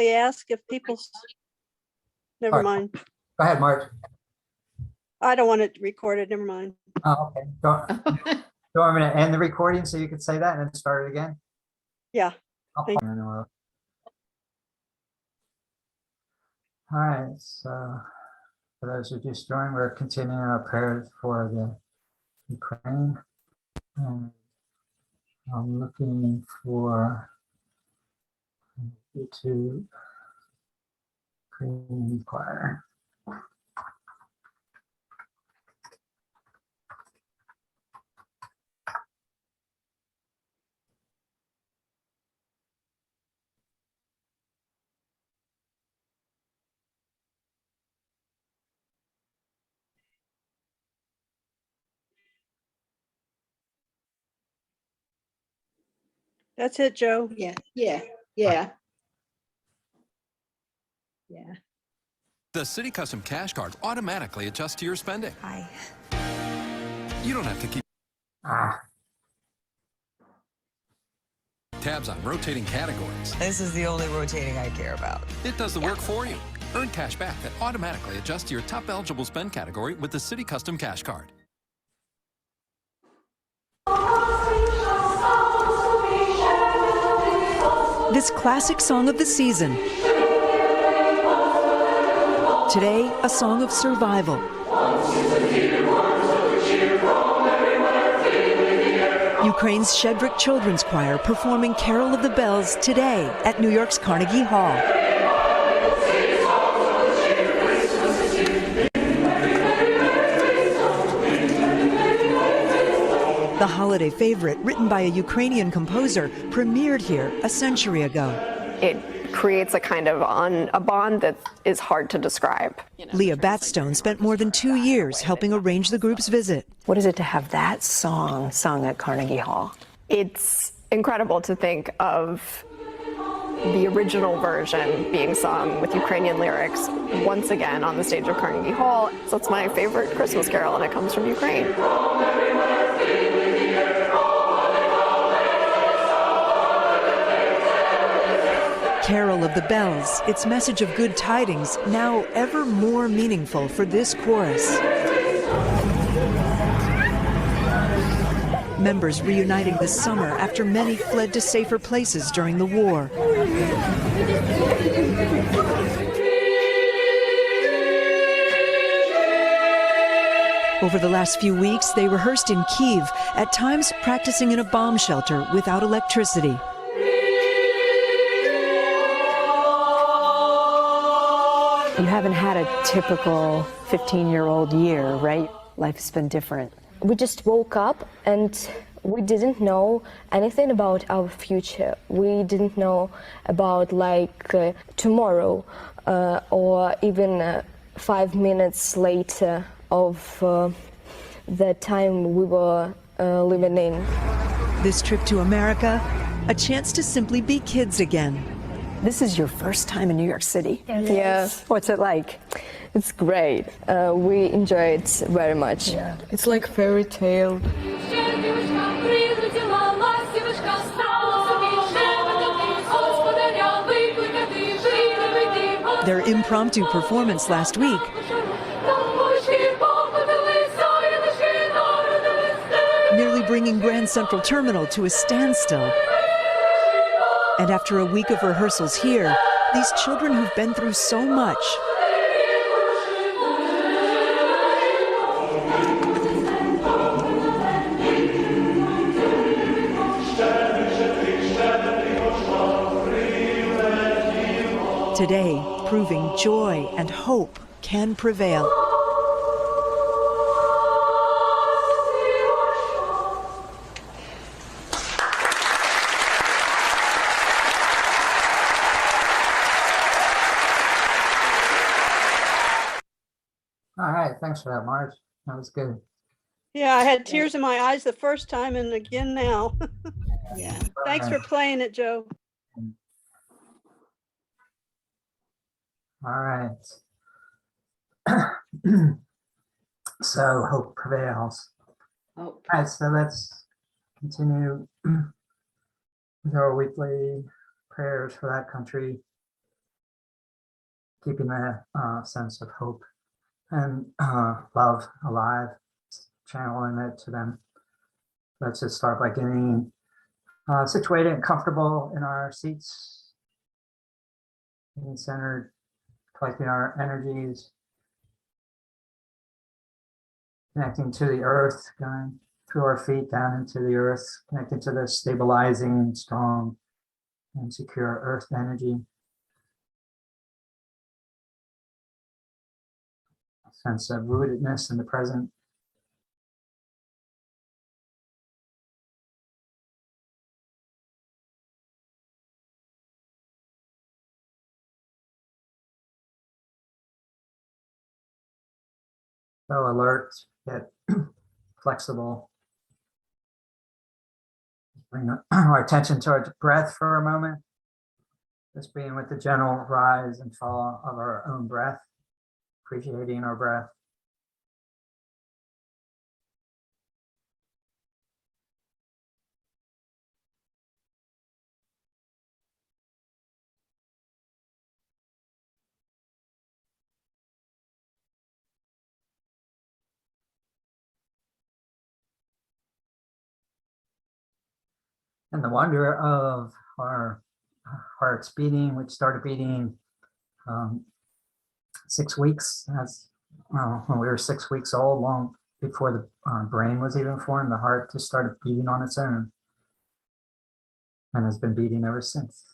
ask if people, never All right. mind. Go ahead, Marge. I don't want it recorded, never mind. Oh, okay. Do you want me to end the recording so you can say that and then start it again? Yeah. All right, so for those who just joined, we're continuing our prayers for the Ukraine. I'm looking for YouTube Ukrainian choir. That's it, Joe. Yeah. The City Custom Cash Card automatically adjusts to your spending. Hi. You don't have to keep tabs on rotating categories. This is the only rotating I care about. It does the work for you. Earn cash back that automatically adjusts to your top eligible spend category with the City Custom Cash Card. This classic song of the season. Today, a song of survival. Ukraine's Shedrick Children's Choir performing Carol of the Bells today at New York's Carnegie Hall. The holiday favorite, written by a Ukrainian composer, premiered here a century ago. It creates a kind of a bond that is hard to describe. Leah Batstone spent more than 2 years helping arrange the group's visit. What is it to have that song sung at Carnegie Hall? It's incredible to think of the original version being sung with Ukrainian lyrics once again on the stage of Carnegie Hall. So it's my favorite Christmas carol, and it comes from Ukraine. Carol of the Bells, its message of good tidings, now ever more meaningful for this chorus. Members reuniting this summer after many fled to safer places during the war. Over the last few weeks, they rehearsed in Kyiv, at times practicing in a bomb shelter without electricity. You haven't had a typical 15-year-old year, right? Life's been different. We just woke up and we didn't know anything about our future. We didn't know about tomorrow or even 5 minutes later of the time we were living in. This trip to America, a chance to simply be kids again. This is your first time in New York City. Yeah. What's it like? It's great. We enjoy it very much. Yeah. It's like fairy tale. Their impromptu performance last week nearly bringing Grand Central Terminal to a standstill. And after a week of rehearsals here, these children who've been through so much today proving joy and hope can prevail. All right, thanks for that, Marge. That was good. Yeah, I had tears in my eyes the first time and again now. Yeah. Thanks for playing it, Joe. All right. So hope prevails. Oh. All right, so let's continue with our weekly prayers for that country. keeping that sense of hope and love alive, channeling it to them. Let's just start by getting situated and comfortable in our seats, getting centered, collecting our energies, connecting to the earth, going through our feet down into the earth, connecting to the stabilizing, strong, and secure earth energy. A sense of rootedness in the present. So alert, yet flexible. Bring our attention to our breath for a moment. Just being with the gentle rise and fall of our own breath, appreciating our breath. And the wonder of our hearts beating, which started beating 6 weeks, as when we were 6 weeks old, long before the brain was even formed. The heart just started beating on its own and has been beating ever since.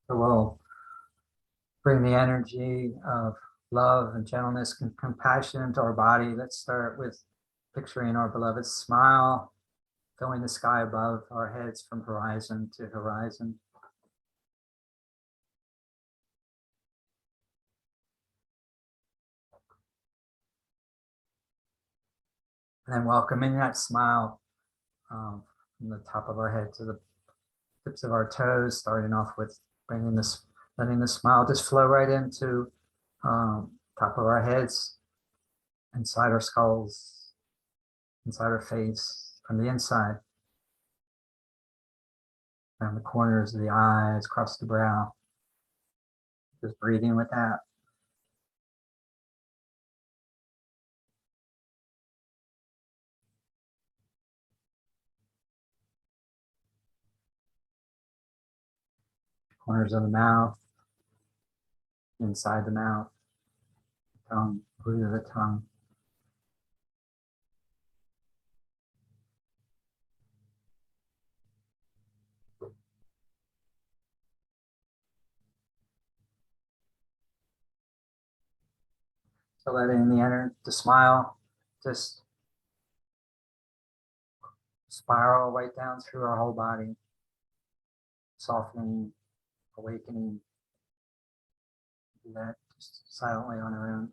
So we'll bring the energy of love and gentleness and compassion to our body. Let's start with picturing our beloved smile, filling the sky above our heads from horizon to horizon. And then welcoming that smile from the top of our head to the tips of our toes, starting off with bringing this, letting the smile just flow right into top of our heads, inside our skulls, inside our face, from the inside, around the corners of the eyes, across the brow. Just breathing with that. Corners of the mouth, inside the mouth, tongue, root of the tongue. So letting the smile just spiral right down through our whole body, softening, awakening. Do that just silently on our own.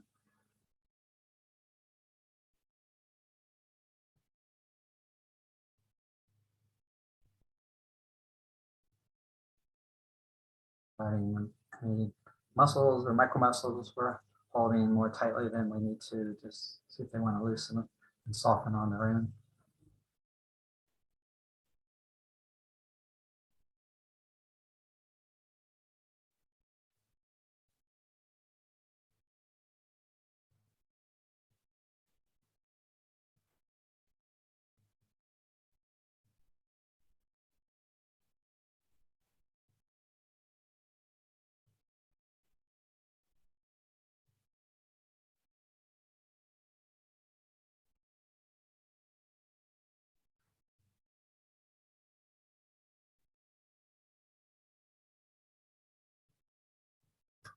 Letting any muscles or micro muscles we're holding more tightly than we need to, just see if they want to loosen and soften on their own.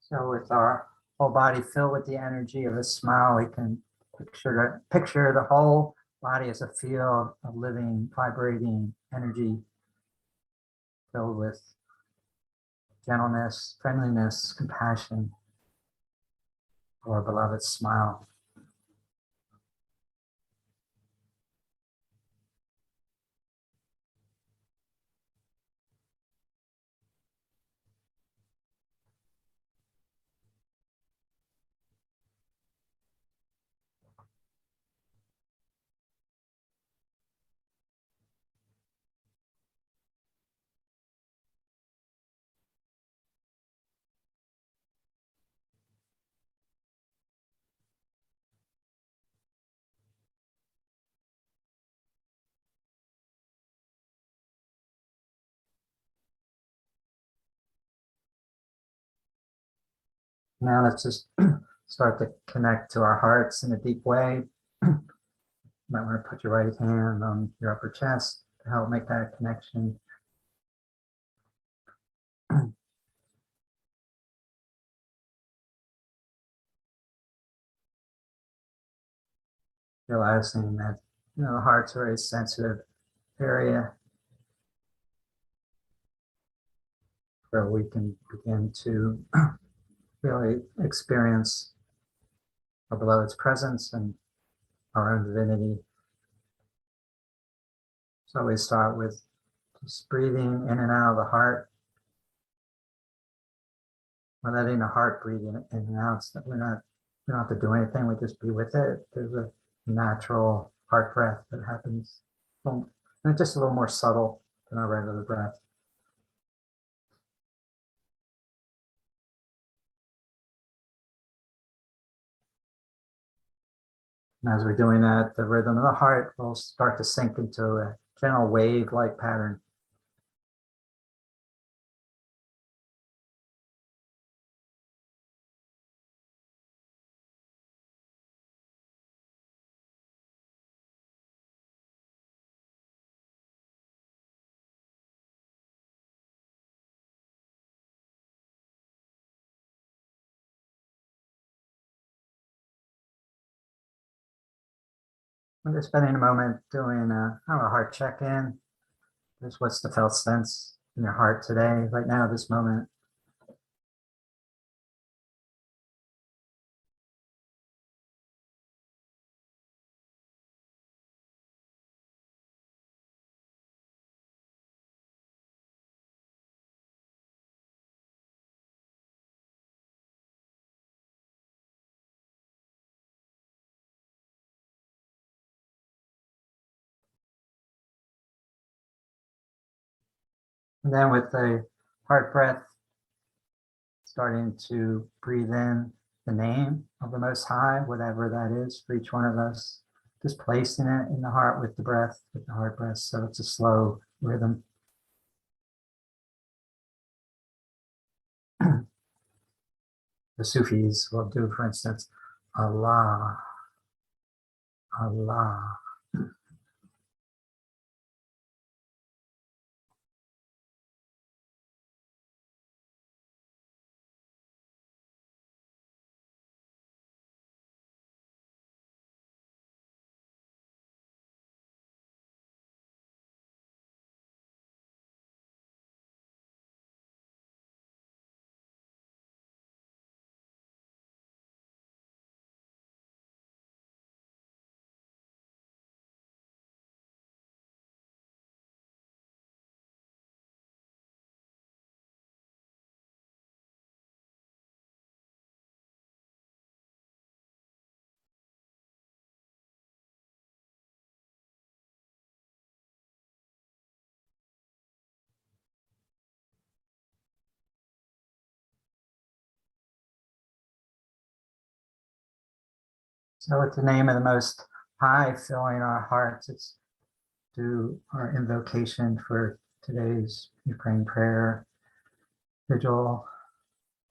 So with our whole body filled with the energy of a smile, we can picture the whole body as a field of living, vibrating energy filled with gentleness, friendliness, compassion for our beloved smile. Now let's just start to connect to our hearts in a deep way. You might want to put your right hand on your upper chest to help make that connection. Realizing that the heart's a very sensitive area where we can begin to really experience our beloved's presence and our own divinity. So we start with just breathing in and out of the heart. We're letting the heart breathe in and out, so that we don't have to do anything, we just be with it. There's a natural heart breath that happens, and it's just a little more subtle than our regular breath. And as we're doing that, the rhythm of the heart will start to sink into a gentle wave-like pattern. I'm just spending a moment doing a heart check-in. Just what's the felt sense in your heart today, right now, this moment. And then with the heart breath, starting to breathe in the name of the Most High, whatever that is for each one of us, just placing it in the heart with the breath, with the heart breath. So it's a slow rhythm. The Sufis will do, for instance, Allah, Allah. So with the name of the Most High filling our hearts, it's do our invocation for today's Ukraine prayer vigil,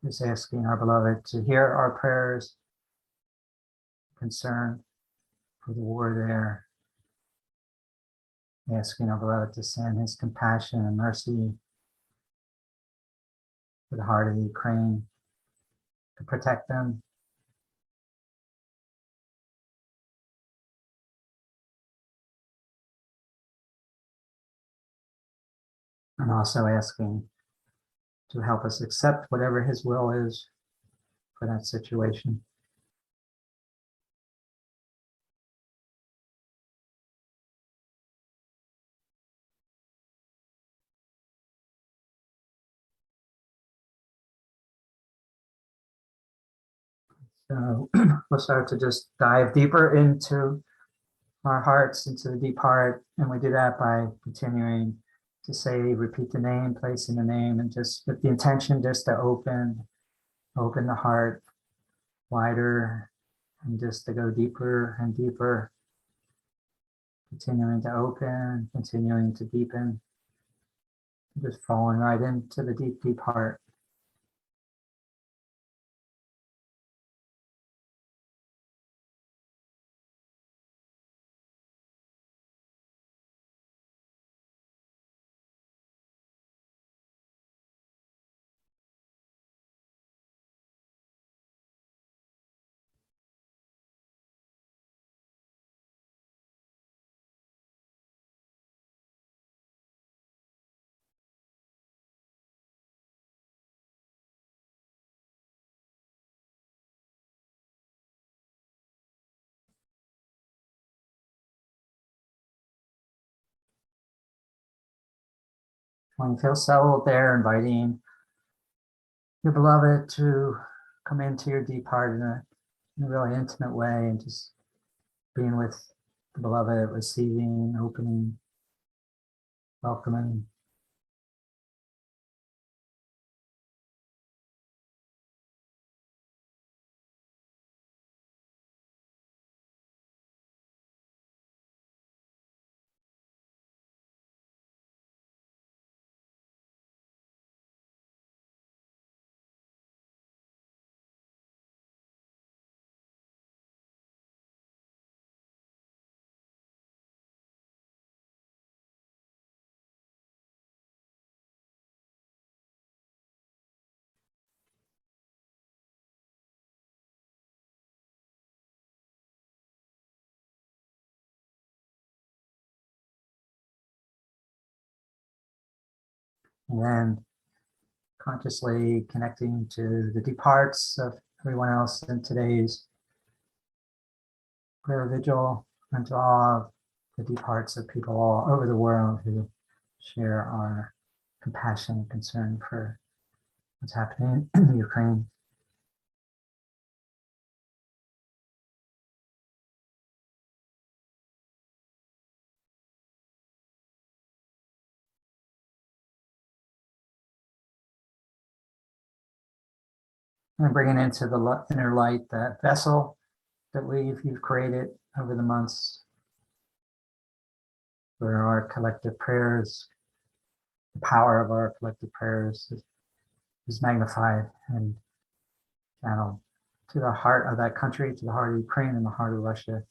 is asking our beloved to hear our prayers, concern for the war there, asking our beloved to send his compassion and mercy to the heart of Ukraine, to protect them, and also asking to help us accept whatever his will is for that situation. So we'll start to just dive deeper into our hearts, into the deep heart. And we do that by continuing to say, repeat the name, placing the name, and just with the intention just to open the heart wider and just to go deeper and deeper, continuing to open, continuing to deepen, just falling right into the deep, deep heart. When you feel settled there, inviting your beloved to come into your deep heart in a really intimate way, and just being with the beloved, receiving, opening, welcoming. And then consciously connecting to the deep hearts of everyone else in today's prayer vigil, and to all of the deep hearts of people all over the world who share our compassion and concern for what's happening in Ukraine. And bringing into the inner light that vessel that you've created over the months, where our collective prayers, the power of our collective prayers is magnified and channeled to the heart of that country, to the heart of Ukraine and the heart of Russia.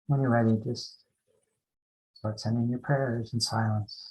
When you're ready, just start sending your prayers in silence.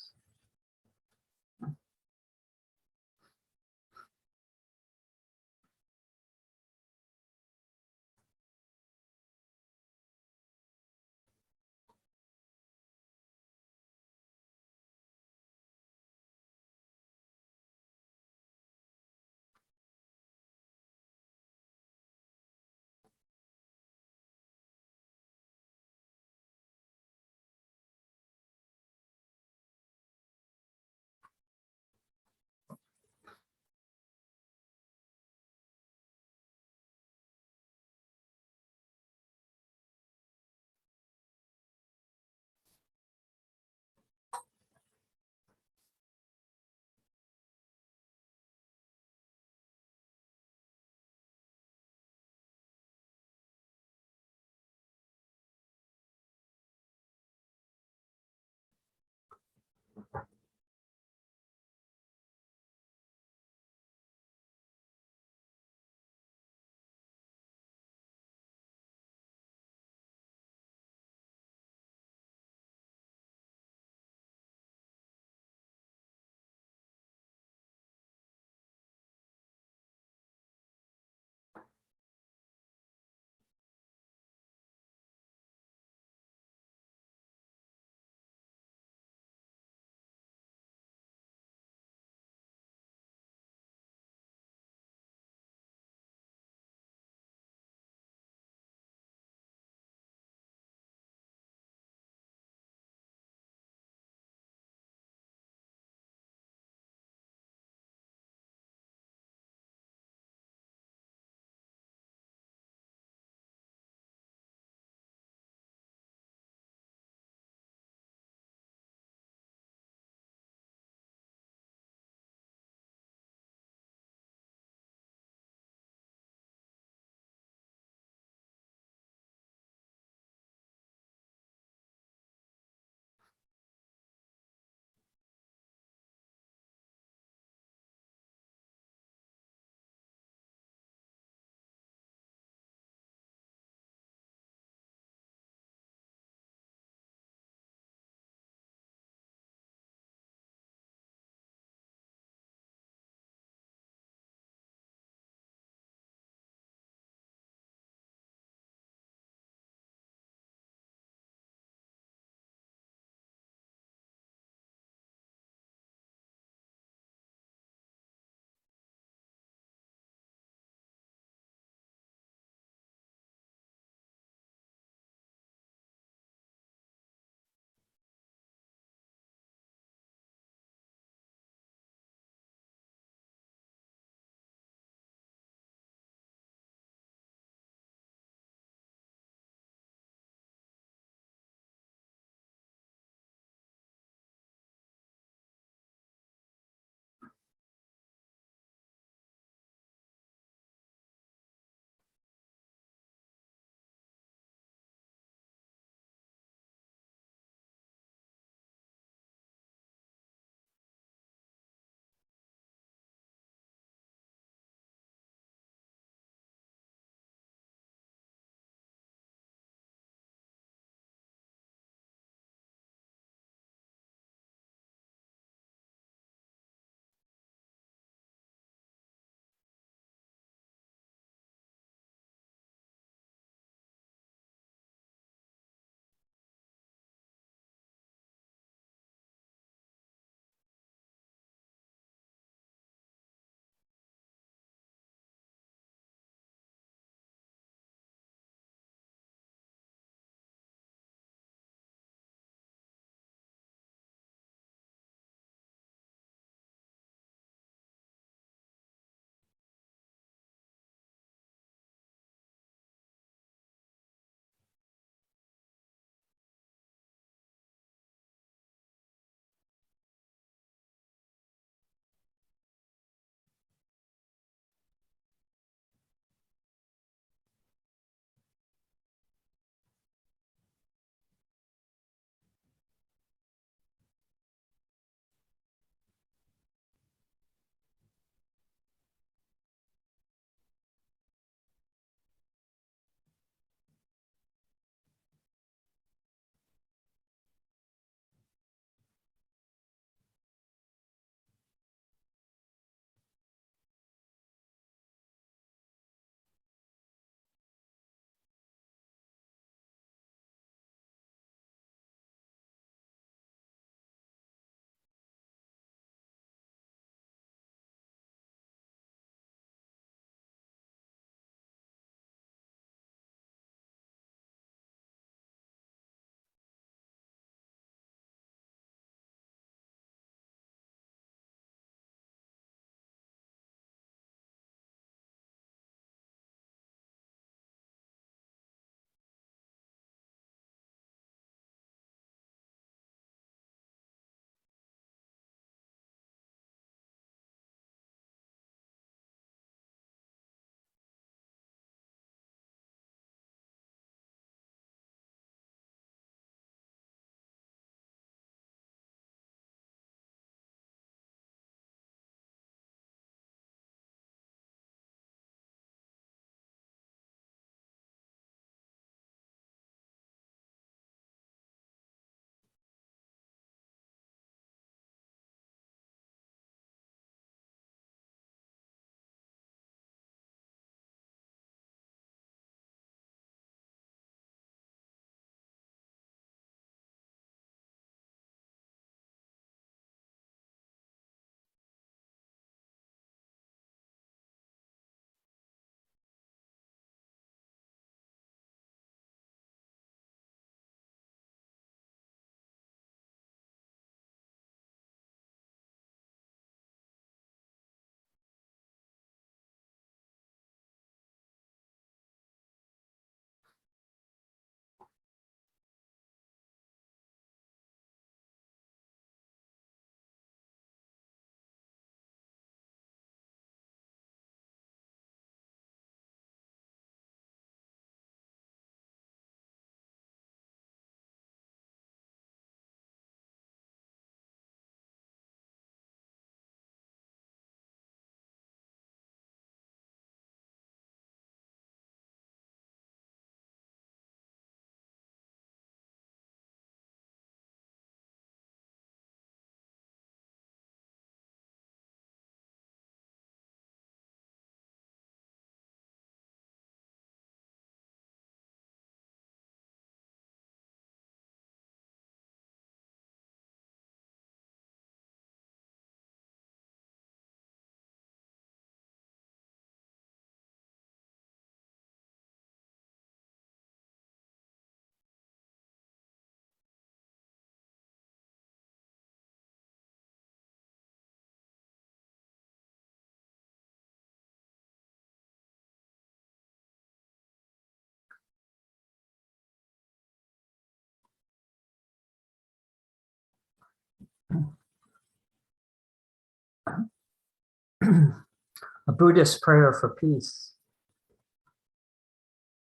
A Buddhist prayer for peace.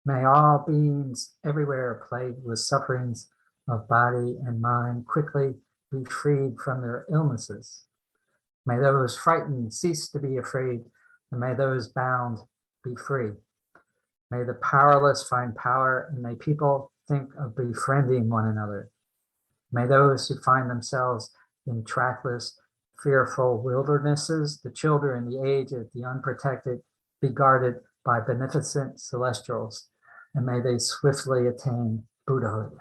May all beings everywhere plagued with sufferings of body and mind quickly be freed from their illnesses. May those frightened cease to be afraid, and may those bound be free. May the powerless find power, and may people think of befriending one another. May those who find themselves in trackless, fearful wildernesses, the children, the aged, the unprotected, be guarded by beneficent celestials, and may they swiftly attain Buddhahood.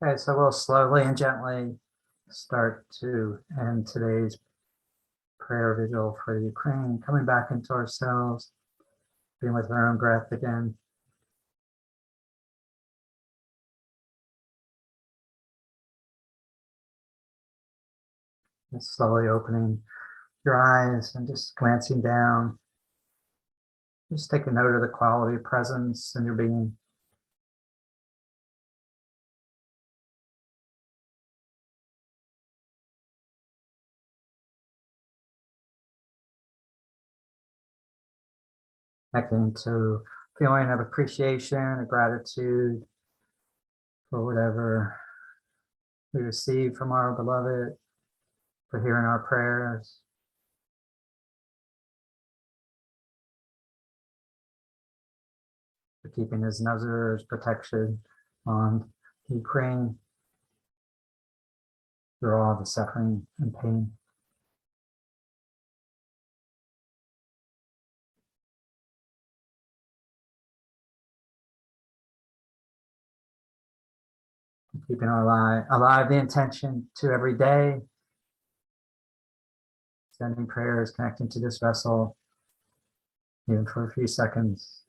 Okay, so we'll slowly and gently start to end today's prayer vigil for Ukraine, coming back into ourselves, being with our own breath again. And slowly opening your eyes and just glancing down. Just take a note of the quality of presence in your being. Connecting to feeling of appreciation and gratitude for whatever we receive from our beloved, for hearing our prayers. For keeping his nazar's protection on Ukraine through all the suffering and pain. Keeping alive the intention to every day, sending prayers, connecting to this vessel, even for a few seconds.